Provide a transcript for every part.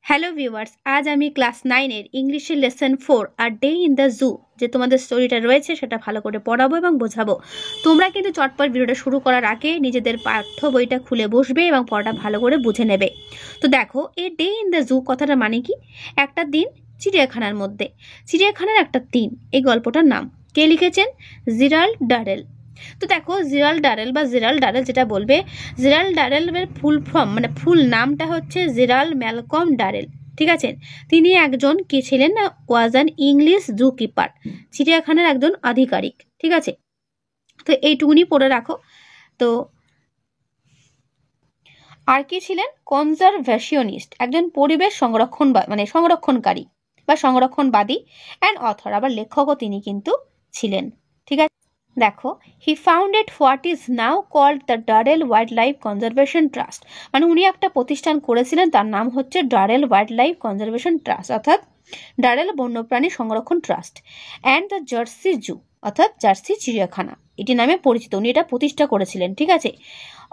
Hello viewers, আজ আমি class 9-এর ইংলিশের লেসন 4 আর ডে ইন দ্য জু যে তোমাদের স্টোরিটা রয়েছে সেটা ভালো করে পড়াবো এবং বোঝাবো। তোমরা কিন্তু চটপট ভিডিওটা শুরু করার আগে নিজেদের পাঠ্য বইটা খুলে বসবে এবং পড়াটা ভালো করে বুঝে নেবে। তো দেখো, এই ডে ইন দ্য জু কথাটা মানে কি? একটা দিন চিড়িয়াখানার মধ্যে, চিড়িয়াখানার একটা দিন। এই গল্পটার নাম কে লিখেছেন? Gerald Durrell. তো দেখো, জেরাল্ড ডারেল বা জেরাল্ড ডারেল যেটা বলবে, জেরাল্ড ডারেলের ফুল ফর্ম মানে ফুল নামটা হচ্ছে জেরাল্ড ম্যালকম ডারেল। ঠিক আছে, তিনি একজন কি ছিলেন না, was an English zoo keeper, চিড়িয়াখানার একজন আধিকারিক। ঠিক আছে, তো এইটুকুনি পড়ে রাখো। তো আর কি ছিলেন? কনজারভেশনিস্ট, একজন পরিবেশ সংরক্ষণ মানে সংরক্ষণকারী বা সংরক্ষণবাদী, অ্যান্ড অথর, আবার লেখকও তিনি কিন্তু ছিলেন। ঠিক আছে, দেখো, he founded what is now called the Durrell wildlife conservation trust, মানে উনি একটা প্রতিষ্ঠান করেছিলেন, তার নাম হচ্ছে Durrell wildlife conservation trust অর্থাৎ ডারেল বন্যপ্রাণী সংরক্ষণ trust, and the Jersey zoo অর্থাৎ জার্সি চিড়িয়াখানা, এটি নামে পরিচিত। উনি এটা প্রতিষ্ঠা করেছিলেন। ঠিক আছে,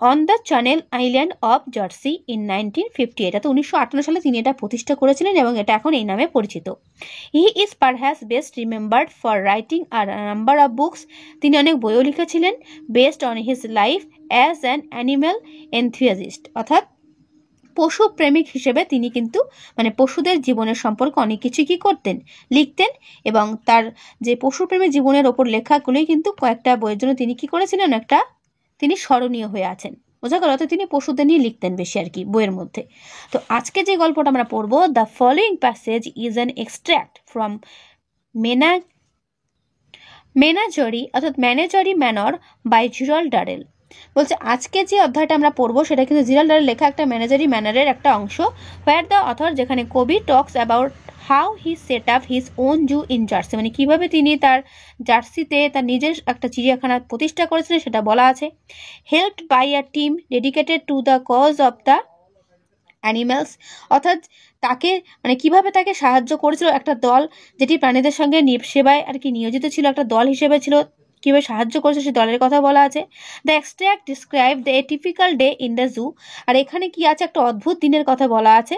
on the channel island of jersey in 1958, এটা তো 1958 সালে তিনি এটা প্রতিষ্ঠা করেছিলেন এবং এটা এখন এই নামে পরিচিত। He is perhaps best remembered for writing a number of books, তিনি অনেক বইও লিখেছিলেন, based on his life as an animal enthusiast, অর্থাৎ পশু প্রেমিক হিসেবে তিনি কিন্তু মানে পশুদের জীবনের সম্পর্কে অনেক কিছু কি করতেন, লিখতেন, এবং তার যে পশুপ্রেমী জীবনের ওপর লেখাগুলোই কিন্তু কয়েকটা বইয়ের জন্য তিনি কি করেছিলেন, তিনি স্মরণীয় হয়ে আছেন। বোঝা গেল? তো তিনি পশুদের নিয়ে লিখতেন বেশি আর কি বইয়ের মধ্যে। তো আজকে যে গল্পটা আমরা পড়বো, the following passage is an extract from Menagerie অর্থাৎ Menagerie Manor by Gerald Durrell. বলছে আজকে যে অধ্যায়টা আমরা পড়বো সেটা কিন্তু জেরাল্ড ডারেল লেখা একটা ম্যানেজারি ম্যানারের একটা অংশ, হোয়ার দ্য অথর, যেখানে কবি talks about how he set up his own zoo in Jersey, মানে কিভাবে তিনি তার জার্সিতে তার নিজের একটা চিড়িয়াখানা প্রতিষ্ঠা করেছিলেন সেটা বলা আছে। Helped by a team dedicated to the cause of the animals, অর্থাৎ তাকে মানে কিভাবে তাকে সাহায্য করেছিল একটা দল, যেটি প্রাণীদের সঙ্গে সেবায় আর কি নিয়োজিত ছিল, একটা দল হিসেবে ছিল, কিভাবে সাহায্য করেছে সেই দলের কথা বলা আছে। The extract describe the a typical day in the zoo, আর এখানে কি আছে, একটা অদ্ভুত দিনের কথা বলা আছে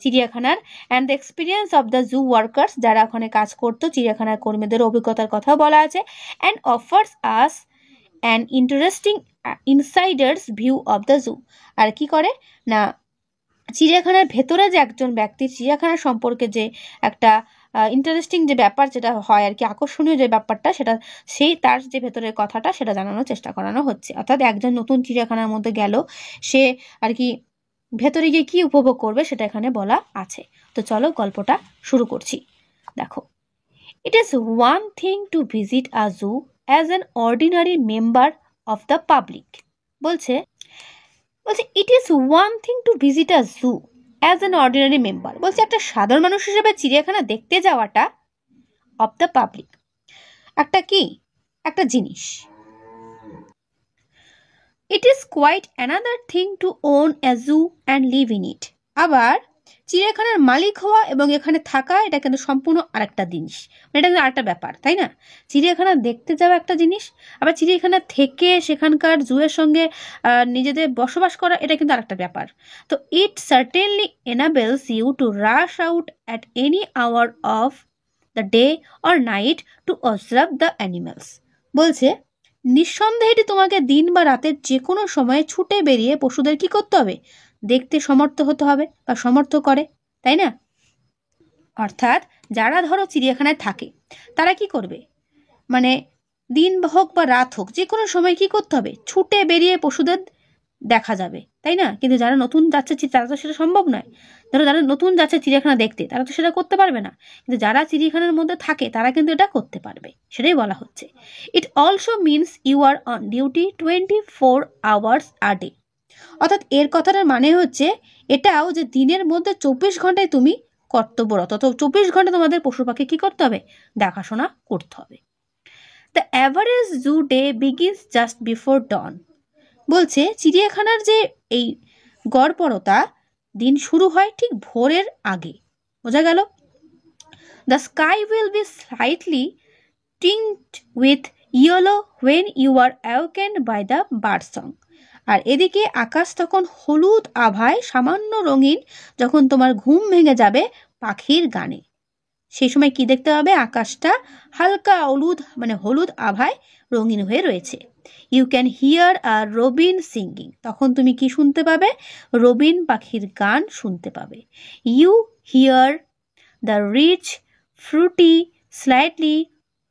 চিড়িয়াখানার, and the experience of the zoo workers, যারা ওখানে কাজ করতো চিড়িয়াখানার কর্মীদের অভিজ্ঞতার কথা বলা আছে, and offers us an interesting insider's view of the zoo, আর কি করে না, চিড়িয়াখানার ভেতরে যে একজন ব্যক্তি চিড়িয়াখানা সম্পর্কে যে একটা ইন্টারেস্টিং যে ব্যাপার যেটা হয় আর কি, আকর্ষণীয় যে ব্যাপারটা, সেটা সেই তার যে ভেতরের কথাটা সেটা জানানোর চেষ্টা করানো হচ্ছে। অর্থাৎ একজন নতুন চিড়িয়াখানার মধ্যে গেল, সে আর কি ভেতরে গিয়ে কি উপভোগ করবে সেটা এখানে বলা আছে। তো চলো গল্পটা শুরু করছি। দেখো, it is one thing to visit a zoo as an ordinary member of the public. বলছে it is one thing to visit a zoo as an ordinary member, বলছে একটা সাধারণ মানুষ হিসেবে চিড়িয়াখানা দেখতে যাওয়াটা, অফ দ্য পাবলিক একটা কি, একটা জিনিস। It is quite another thing to own a zoo and live in it, আবার চিড়িয়াখানার মালিক হওয়া এবং এখানে থাকা, এটা কিন্তু সম্পূর্ণ আরেকটা জিনিস, মানে এটা কিন্তু আরেকটা ব্যাপার, তাই না? চিড়িয়াখানা দেখতে যাওয়া একটা জিনিস, আবার চিড়িয়াখানা থেকে সেখানকার জুয়ের সঙ্গে নিজেদের বসবাস করা, এটা কিন্তু আরেকটা ব্যাপার। তো it certainly enables you to rush out at any hour of the day or night to observe the animals. বলছে নিঃসন্দেহে এটি তোমাকে দিন বা রাতের যে কোনো সময়ে ছুটে বেরিয়ে পশুদের কি করতে হবে, দেখতে সমর্থ হতে হবে বা সমর্থ করে, তাই না? অর্থাৎ যারা ধরো চিড়িয়াখানায় থাকে তারা কি করবে, মানে দিন হোক বা রাত হোক যে কোনো সময় কি করতে হবে, ছুটে বেরিয়ে পশুদের দেখা যাবে, তাই না? কিন্তু যারা নতুন যাচ্ছে তারা তো সেটা সম্ভব নয়। ধরো যারা নতুন যাচ্ছে চিড়িয়াখানা দেখতে, তারা তো সেটা করতে পারবে না, কিন্তু যারা চিড়িয়াখানার মধ্যে থাকে তারা কিন্তু এটা করতে পারবে, সেটাই বলা হচ্ছে। It also means you are on duty 24 hours a day, অর্থাৎ এর কথাটার মানে হচ্ছে এটাও যে দিনের মধ্যে 24 ঘন্টায় তুমি কর্তব্যরত, তো 24 ঘন্টা তোমাদের পশু পাখি কি করতে হবে, দেখাশোনা করতে হবে। The average zoo day begins just before dawn, বলছে চিড়িয়াখানার যে এই গড়পড়তা দিন শুরু হয় ঠিক ভোরের আগে। বোঝা গেল? The sky will be slightly tinged with yellow when you are awakened by the bird song, আর এদিকে আকাশ তখন হলুদ আভায় সামান্য রঙিন, যখন তোমার ঘুম ভেঙে যাবে পাখির গানে। সেই সময় কি দেখতে পাবে? আকাশটা হালকা হলুদ আভায় রঙিন হয়ে রয়েছে। You can hear a robin singing, তখন তুমি কি শুনতে পাবে? রবিন পাখির গান শুনতে পাবে। You hear the rich fruity slightly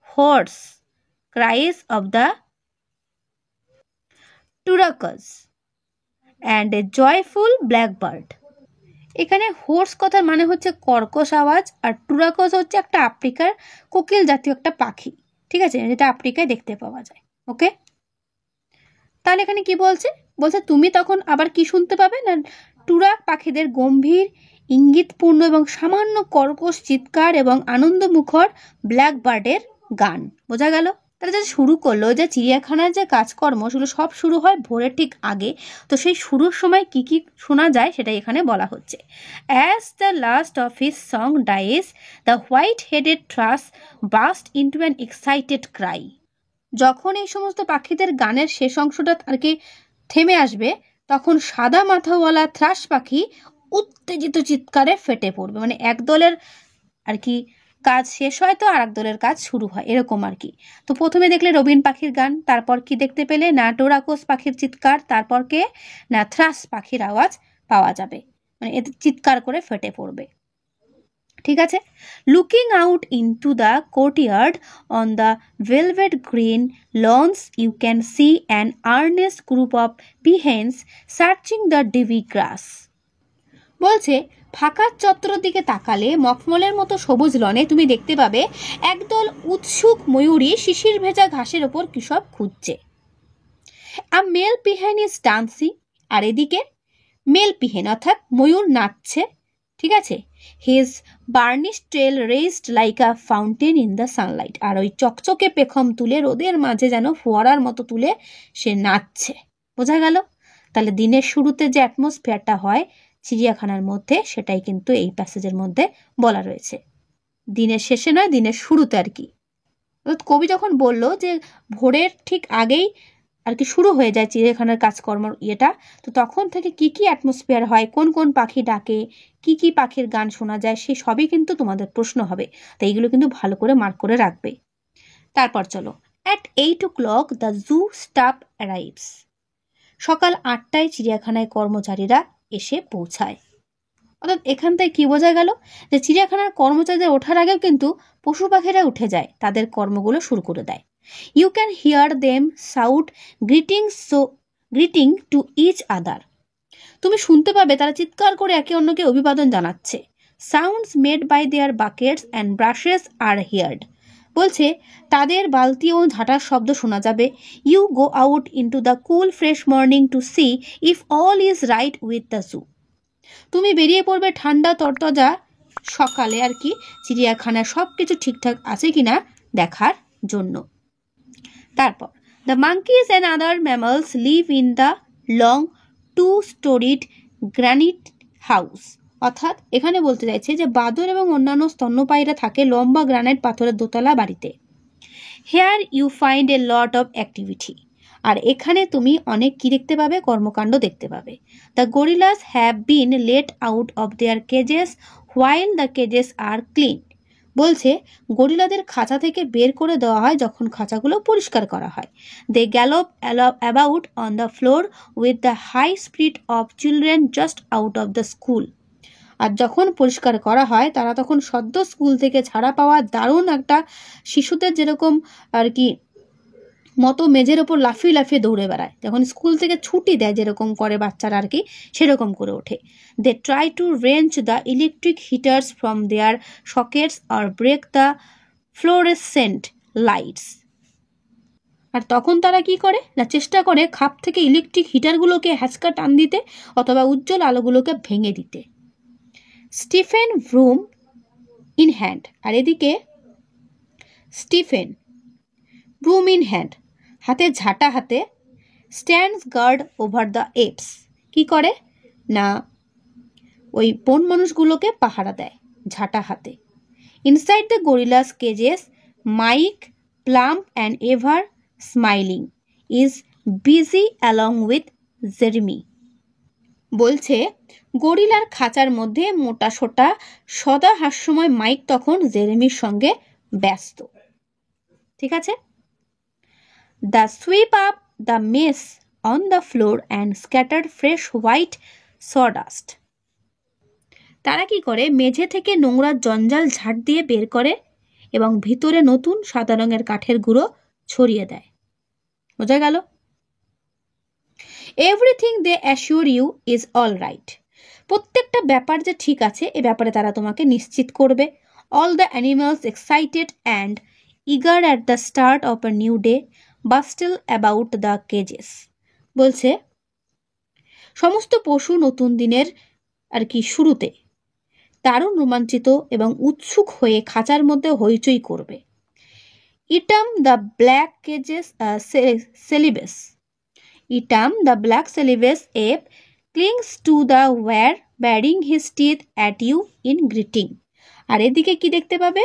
hoarse cries of the turacos and a joyful blackbird. এখানে হোর্স কথার মানে হচ্ছে কর্কশ আওয়াজ, আর টুরাকস হচ্ছে একটা আফ্রিকার কোকিল জাতীয় একটা পাখি, ঠিক আছে, যেটা আফ্রিকায় দেখতে পাওয়া যায়। ওকে, তাহলে এখানে কি বলছে? বলছে তুমি তখন আবার কি শুনতে পাবে না, টুরাক পাখিদের গম্ভীর ইঙ্গিতপূর্ণ এবং সামান্য কর্কশ চিৎকার এবং আনন্দমুখর ব্ল্যাকবার্ডের গান। বোঝা গেল? তারা যে শুরু করলো, যে চিড়িয়াখানার যে কাজকর্ম সেগুলো সব শুরু হয় ভোরের ঠিক আগে। তো সেই শুরুর সময় কি কি শোনা যায় সেটাই এখানে বলা হচ্ছে। As the last of his song dies the white headed thrush burst into an excited cry. যখন এই সমস্ত পাখিদের গানের শেষ অংশটা আর কি থেমে আসবে, তখন সাদা মাথাওয়ালা থ্রাস পাখি উত্তেজিত চিৎকারে ফেটে পড়বে। মানে এক দলের আর কি কাজ শেষ হয় তো আর এক দলের কাজ শুরু হয়, এরকম আর কি। তো প্রথমে দেখলে রবিন পাখির গান, তারপর কি দেখতে পেলে? না টোরাকোস পাখির চিৎকার, তারপর কে? না থ্রাস পাখির আওয়াজ পাওয়া যাবে, মানে এতে চিৎকার করে ফেটে পড়বে। ঠিক আছে। Looking out into the courtyard on the velvet green lawns you can see an earnest group of peahens searching the dewy grass. বলছে ফাঁকা চত্বরের দিকে তাকালে মখমলের মতো সবুজ লনে তুমি দেখতে পাবে একদল উৎসুক ময়ূরী শিশির ভেজা ঘাসের ওপর কি সব খুঁজছে। A male peahen is dancing, আর এদিকে মেল পিহেন অর্থাৎ ময়ূর নাচছে। ঠিক আছে। His burnish tail raised like a fountain in the sunlight, আর ওই চকচকে পেখম তুলে রোদের মাঝে যেন ফোয়ারার মতো তুলে সে নাচছে। বোঝা গেল? তাহলে দিনের শুরুতে যে অ্যাটমসফিয়ারটা হয় চিড়িয়াখানার মধ্যে, সেটাই কিন্তু এই প্যাসেজের মধ্যে বলা রয়েছে। দিনের শেষে নয়, দিনের শুরুতে আর কি। কবি যখন বলল যে ভোরের ঠিক আগেই আর কি শুরু হয়ে যায় চিড়িয়াখানার কাজকর্ম ইয়েটা, তো তখন থেকে কি কি অ্যাটমসফিয়ার হয়, কোন কোন পাখি ডাকে, কি কি পাখির গান শোনা যায়, সেই সবই কিন্তু তোমাদের প্রশ্ন হবে। তাই এইগুলো কিন্তু ভালো করে মার্ক করে রাখবে। তারপর চলো, at 8 o'clock the zoo staff arrives. সকাল 8টায় চিড়িয়াখানায় কর্মচারীরা এসে পৌঁছায়। অর্থাৎ এখান থেকে কি বোঝা গেল? যে চিড়িয়াখানার কর্মচারীদের ওঠার আগেও কিন্তু পশু পাখিরা উঠে যায়, তাদের কর্মগুলো শুরু করে দেয়। You can hear them shout greeting to each other. তুমি শুনতে পাবে তারা চিৎকার করে একে অন্যকে অভিবাদন জানাচ্ছে। Sounds made by their buckets and brushes are heard. বলছে তাদের বালতি ও ঝাঁটার শব্দ শোনা যাবে। You go out into the cool fresh morning to see if all is right with the zoo. তুমি বেরিয়ে পড়বে ঠান্ডা তরতাজা সকালে আর কি চিড়িয়াখানার সব কিছু ঠিকঠাক আছে কিনা দেখার জন্য। তারপর the monkeys and other mammals live in the long 2-storied Granit house. অর্থাৎ এখানে বলতে চাইছে যে বাদর এবং অন্যান্য স্তন্যপায়ীরা থাকে লম্বা গ্রানাইট পাথরের দোতলা বাড়িতে। Here you find a lot of activity. আর এখানে তুমি অনেক কি দেখতে পাবে? কর্মকাণ্ড দেখতে পাবে। The gorillas have been let out of their cages while the cages are clean. বলছে গরিলাদের খাঁচা থেকে বের করে দেওয়া হয় যখন খাঁচাগুলো পরিষ্কার করা হয়। They gallop about on the floor with the high spirit of children just out of the school. আর যখন পরিষ্কার করা হয় তারা তখন সদ্য স্কুল থেকে ছাড়া পাওয়া দারুণ একটা শিশুদের যেরকম আর কি মতো মেঝের ওপর লাফিয়ে লাফিয়ে দৌড়ে বেড়ায়, যখন স্কুল থেকে ছুটি দেয় যেরকম করে বাচ্চারা আর কি সেরকম করে ওঠে। They try to wrench the electric heaters from their sockets আর ব্রেক দ্য ফ্লোরেসেন্ট লাইটস। আর তখন তারা কি করে না, চেষ্টা করে খাপ থেকে ইলেকট্রিক হিটারগুলোকে হ্যাচকা টান দিতে অথবা উজ্জ্বল আলোগুলোকে ভেঙে দিতে। Stephen broom in hand. আর এদিকে স্টিফেন ব্রুম ইন হ্যান্ড, হাতে ঝাঁটা হাতে, stands guard over the apes. কি করে না ওই বন মানুষগুলোকে পাহারা দেয় ঝাঁটা হাতে। Inside the gorillas cages Mike, plump and ever smiling is busy along with Jeremy. বলছে গরিলার খাঁচার মধ্যে মোটা সোটা সদা হাস্যময় মাইক তখন জেরেমির সঙ্গে ব্যস্ত। ঠিক আছে। The sweep up the mess on the floor and scatter fresh white sawdust. তারা কি করে, মেঝে থেকে নোংরা জঞ্জাল ঝাড় দিয়ে বের করে এবং ভিতরে নতুন সাদা রঙের কাঠের গুঁড়ো ছড়িয়ে দেয়। বোঝা গেল? Everything they assure you is all right. প্রত্যেকটা ব্যাপার যে ঠিক আছে এ ব্যাপারে তারা তোমাকে নিশ্চিত করবে। All the animals excited and eager at the start of a new day bustle about the cages. বলছে সমস্ত পশু নতুন দিনের আর কি শুরুতে দারুণ রোমাঞ্চিত এবং উৎসুক হয়ে খাঁচার মধ্যে হইচই করবে। Itam the black cages Celebes Itam, the black Celebes ape, clings to the wire, baring his teeth at you in greeting. আর এদিকে কি দেখতে পাবে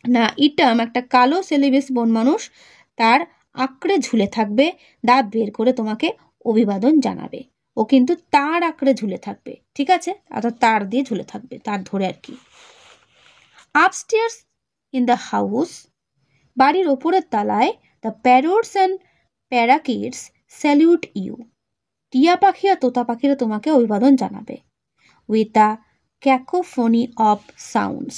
না, ইটাম একটা কালো সেলিবেস বন মানুষ তার আঁকড়ে ঝুলে থাকবে, দাঁত বের করে তোমাকে অভিবাদন জানাবে। ও কিন্তু তার আঁকড়ে ঝুলে থাকবে, ঠিক আছে, অর্থাৎ তার দিয়ে ঝুলে থাকবে, তার ধরে আর কি। আপস্টেয়ার্স ইন দ্য হাউস, বাড়ির ওপরের তলায়, the parrots and parakeets salute you, টিয়া পাখি আর তোতা পাখিরা তোমাকে অভিবাদন জানাবে। With a cacophony of sounds,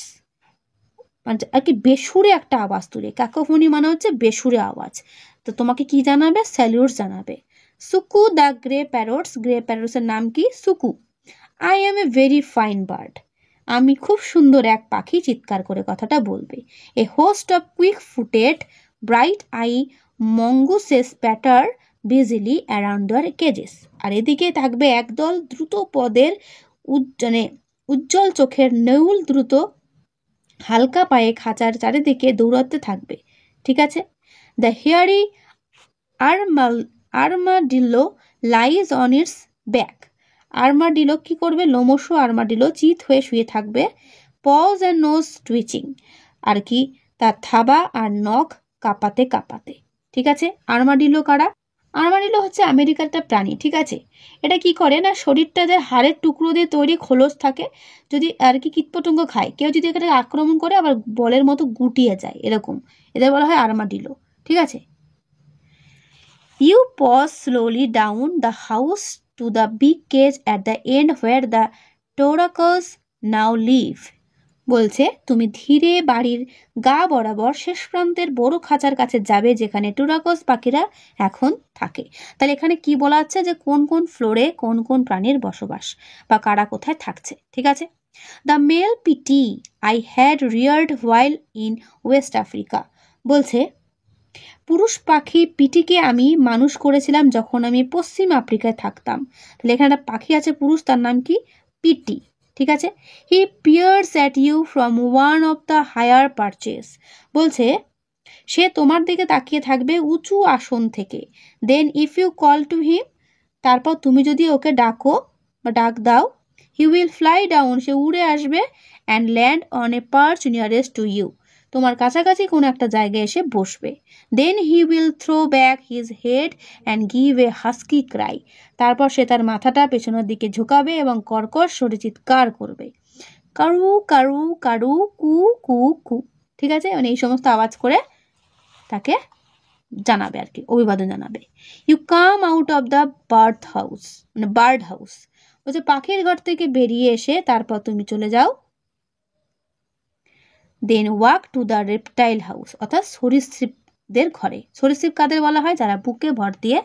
মানে আর কি বেসুরে একটা আওয়াজ তুলে। ক্যাকোফোনি মানে হচ্ছে বেসুরে আওয়াজ। তো তোমাকে কি জানাবে? স্যালিউট জানাবে। Suku the grey parrots, grey প্যারটসের নাম কি? Suku. I am a very fine bird, আমি খুব সুন্দর এক পাখি, চিৎকার করে কথাটা বলবে। A host of quick footed bright eye mongooses patter busily around the cages. আর এদিকে থাকবে একদল দ্রুত পদের উজ্জ্বল চোখের নেউল দ্রুত হালকা পায়ে খাঁচার চারিদিকে দৌড়াতে থাকবে। ঠিক আছে। The hairy armadillo lies on it's back, armadillo কি করবে? লোমশো আর্মাডিলো চিত হয়ে শুয়ে থাকবে। পজ অ্যান্ড নোজ টুইচিং, আর কি তার থাবা আর নখ কাঁপাতে কাঁপাতে। ঠিক আছে। আর্মাডিলো কারা? আর্মাডিলো হচ্ছে আমেরিকার একটা প্রাণী। ঠিক আছে। এটা কি করে না, শরীরটা যে হাড়ের টুকরো দিয়ে তৈরি, খোলস থাকে, যদি আর কি কীটপতঙ্গ খায়, কেউ যদি এখানে আক্রমণ করে আবার বলের মতো গুটিয়ে যায়, এরকম, এদের বলা হয় আর্মাডিলো। ঠিক আছে। You pause slowly down the house to the big cage at the end where the turacos now live. বলছে তুমি ধীরে বাড়ির গা বরাবর শেষ প্রান্তের বড় খাঁচার কাছে যাবে যেখানে টুরাকস পাখিরা এখন থাকে। তাহলে এখানে কি বলা হচ্ছে যে কোন কোন ফ্লোরে কোন কোন প্রাণীর বসবাস বা কারা কোথায় থাকছে। ঠিক আছে। The male Pitti I had reared while in West Africa. বলছে পুরুষ পাখি পিটিকে আমি মানুষ করেছিলাম যখন আমি পশ্চিম আফ্রিকায় থাকতাম। তাহলে এখানে একটা পাখি আছে পুরুষ, তার নাম কি? পিটি। ঠিক আছে। He peers at you from one of the higher perches. বলছে সে তোমার দিকে তাকিয়ে থাকবে উঁচু আসন থেকে। Then if you call to him, তারপর তুমি যদি ওকে ডাকো বা ডাক দাও, হি উইল ফ্লাই ডাউন, সে উড়ে আসবে, and land on a perch nearest to you, তোমার কাছাকাছি কোনো একটা জায়গায় এসে বসবে। Then he will throw back his head and give a husky Cry, তারপর সে তার মাথাটা পেছনের দিকে ঝুঁকাবে এবং কর্কশ স্বরে চিৎকার করবে, কারু কারু কারু কু কু কু। ঠিক আছে। মানে এই সমস্ত আওয়াজ করে তাকে জানাবে আর কি, অভিবাদন জানাবে। You come out of the bird house, মানে বার্ড হাউস বলছে পাখির ঘর থেকে বেরিয়ে এসে তারপর তুমি চলে যাও। Then walk to the reptile house, অর্থাৎ সরীসৃপদের ঘরে। সরীসৃপ কাদের বলা হয়? যারা বুকে ভর দিয়ে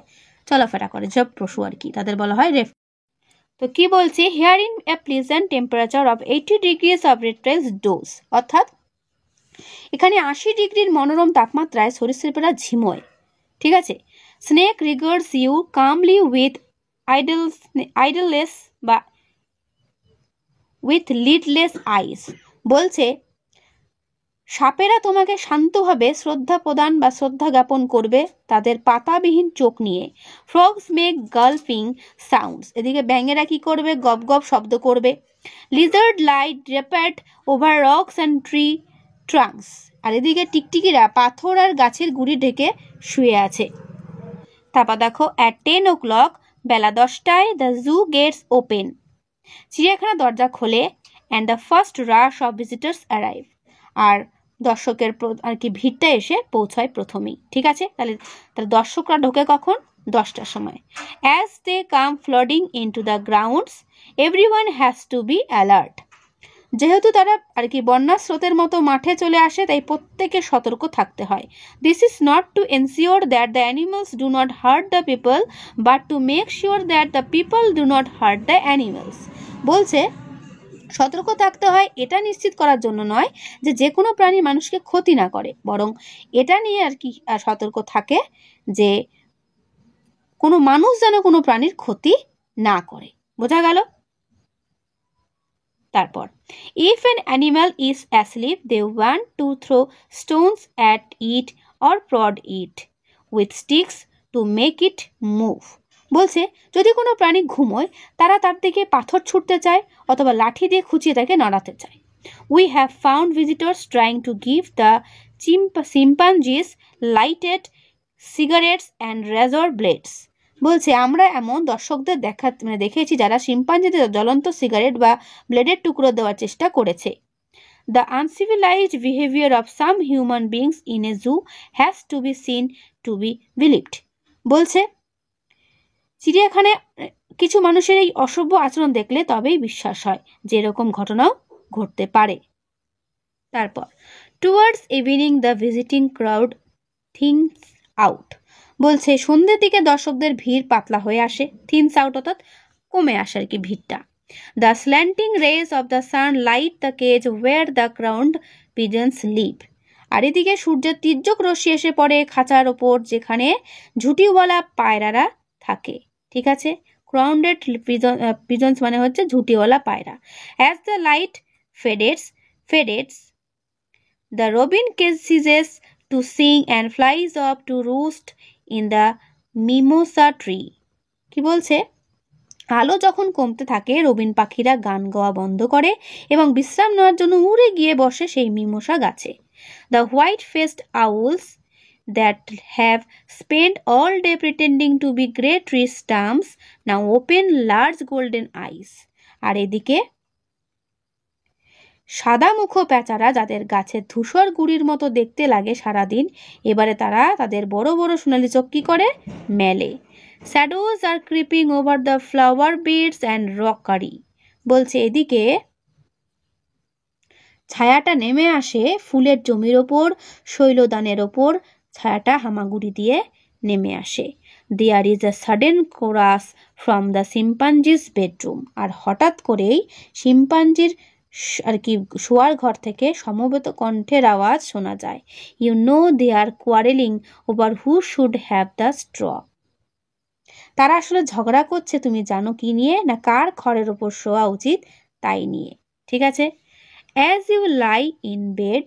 চলাফেরা করে, সব পশু আর কি, তাদের বলা হয় রেপ। তো কি বলছি, here in a pleasant temperature of 80 degrees of reptiles dose, অর্থাৎ এখানে 80 ডিগ্রির মনোরম তাপমাত্রায় সরীসৃপেরা ঝিমোয়। ঠিক আছে। স্নেক রিগার্ডস ইউ কামলি উইথ আইডললেস বা উইথ লিডলেস আইস। বলছে সাপেরা তোমাকে শান্তভাবে শ্রদ্ধা প্রদান বা শ্রদ্ধা জ্ঞাপন করবে তাদের পাতাবিহীন চোখ নিয়ে। ফ্রগস মেক গালপিং সাউন্ডস, এদিকে ব্যাঙেরা কি করবে? গপ গপ শব্দ করবে। Lizard light draped over rocks and tree trunks, আর এদিকে টিকটিকিরা পাথর আর গাছের গুড়ি ঢেকে শুয়ে আছে। তারপর দেখো, অ্যাট 10 o'clock বেলা 10টায় দ্য জু গেটস ওপেন, চিড়িয়াখানা দরজা খোলে, and the first rush of visitors arrive, আর দর্শকের আর কি ভিড়টা এসে পৌঁছায় প্রথমেই। ঠিক আছে, তাহলে দর্শকরা ঢোকে কখন? 10টার সময়। As they come flooding into the grounds everyone has to be alert, যেহেতু তারা আর কি বন্যা স্রোতের মতো মাঠে চলে আসে, তাই প্রত্যেকে সতর্ক থাকতে হয়। This is not to ensure that the animals do not heart the people, but to make sure that the people do not heart the animals. বলছে সতর্ক থাকতে হয় এটা নিশ্চিত করার জন্য নয় যে কোনো প্রাণী মানুষকে ক্ষতি না করে, বরং এটা নিয়ে আর কি সতর্ক থাকে যে কোনো মানুষ যেন কোনো প্রাণীর ক্ষতি না করে। বোঝা গেল? তারপর if an animal is asleep they want to throw stones at it or prod it with sticks to make it move। বলছে যদি কোনো প্রাণী ঘুমোয় তারা তার দিকে পাথর ছুটতে চায় অথবা লাঠি দিয়ে খুঁচিয়ে তাকে নড়াতে চায়। We have found visitors trying to give the chimpanzees lighted cigarettes and razor blades। বলছে আমরা এমন দর্শকদের দেখেছি যারা শিম্পাঞ্জিদের জ্বলন্ত সিগারেট বা ব্লেডের টুকরো দেওয়ার চেষ্টা করেছে। The uncivilized behavior of some human beings in a zoo has to be seen to be believed। বলছে চিড়িয়াখানায় কিছু মানুষের এই অসভ্য আচরণ দেখলে তবেই বিশ্বাস হয় যে এরকম ঘটনাও ঘটতে পারে। তারপর towards evening the visiting crowd thins out. বলছে সন্ধ্যের দিকে দর্শকদের ভিড় পাতলা হয়ে আসে, থিনস আউট অর্থাৎ কমে আসে আর কি ভিড়টা। The slanting rays of the sun light the cage where the crowned pigeons live. আর এদিকে সূর্যের তীর্যক রশ্মি এসে পড়ে খাঁচার ওপর যেখানে ঝুঁটিওয়ালা পায়রারা থাকে। ঠিক আছে, ক্রাউন্ডেড পিজন্স মানে হচ্ছে ঝুঁটিওয়ালা পায়রা। As the light fades the robin ceases to sing and flies up to roost in the mimosa tree। কি বলছে আলো যখন কমতে থাকে রবিন পাখিরা গান গাওয়া বন্ধ করে এবং বিশ্রাম নেওয়ার জন্য উড়ে গিয়ে বসে সেই মিমোসা গাছে। The white-faced owls that have spent all day pretending to be great tree stumps now open large golden eyes। আর এদিকে সাদা মুখো পেঁচারা যাদের গাছের ধূসর গুড়ির মতো দেখতে লাগে সারাদিন, এবারে তারা তাদের বড় বড় সোনালি চোখ কি করে? মেলে। Shadows are creeping over the flower beds and rockery. বলছে এদিকে ছায়াটা নেমে আসে ফুলের জমির ওপর, শৈলদানের ওপর ছায়াটা হামাগুড়ি দিয়ে নেমে আসে। There is a sudden chorus from the chimpanzees bedroom. আর হঠাৎ করেই শিম্পাঞ্জির আর কি শোয়ার ঘর থেকে সমবেত কণ্ঠের আওয়াজ শোনা যায়। You know they are quarrelling over who should have the straw. তারা আসলে ঝগড়া করছে তুমি জানো কি নিয়ে? না কার খড়ের ওপর শোয়া উচিত তাই নিয়ে। ঠিক আছে, as you lie in bed,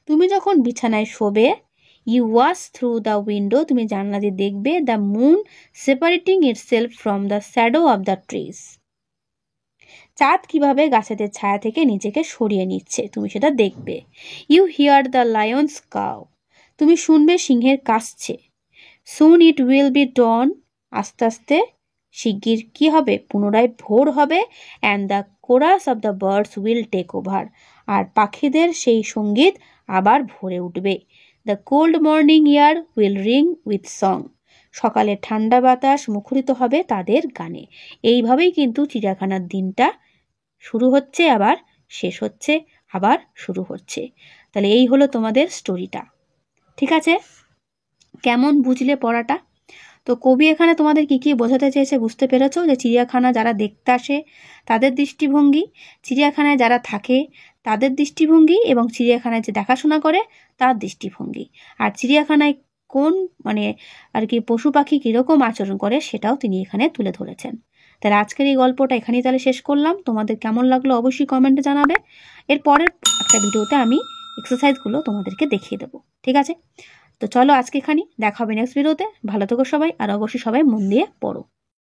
তুমি যখন বিছানায় শোবে, you watch through the window, তুমি জানলা দিয়ে দেখবে, the moon separating itself from the shadow of the trees. চাঁদ কিভাবে গাছেদের ছায়া থেকে নিজেকে সরিয়ে নিচ্ছে তুমি সেটা দেখবে। You hear the lions cough, তুমি শুনবে সিংহের কাশছে। সুন ইট উইল বি ডন, আস্তে আস্তে শিগগির কি হবে? পুনরায় ভোর হবে। And the chorus of the birds will take over, আর পাখিদের সেই সঙ্গীত আবার ভরে উঠবে। The cold morning air will ring with song, সকালে ঠান্ডা বাতাস মুখরিত হবে তাদের গানে। এইভাবেই কিন্তু চিড়িয়াখানার দিনটা শুরু হচ্ছে, আবার শেষ হচ্ছে, আবার শুরু হচ্ছে। তাহলে এই হলো তোমাদের স্টোরিটা। ঠিক আছে, কেমন বুঝলে পড়াটা? তো কবি এখানে তোমাদের কি কি বোঝাতে চেয়েছে বুঝতে পেরেছো? যে চিড়িয়াখানা যারা দেখতে আসে তাদের দৃষ্টিভঙ্গি, চিড়িয়াখানায় যারা থাকে তাদের দৃষ্টিভঙ্গি, এবং চিড়িয়াখানায় যে দেখাশোনা করে তার দৃষ্টিভঙ্গি, আর চিড়িয়াখানায় কোন মানে আর কি পশু পাখি কীরকম আচরণ করে সেটাও তিনি এখানে তুলে ধরেছেন। তাহলে আজকের এই গল্পটা এখানেই তাহলে শেষ করলাম। তোমাদের কেমন লাগলো অবশ্যই কমেন্টে জানাবে। এর পরের একটা ভিডিওতে আমি এক্সারসাইজগুলো তোমাদেরকে দেখিয়ে দেবো। ঠিক আছে, তো চলো আজকে এখানেই, দেখা হবে নেক্সট ভিডিওতে। ভালো থেকো সবাই, আর অবশ্যই সবাই মন দিয়ে পড়ো।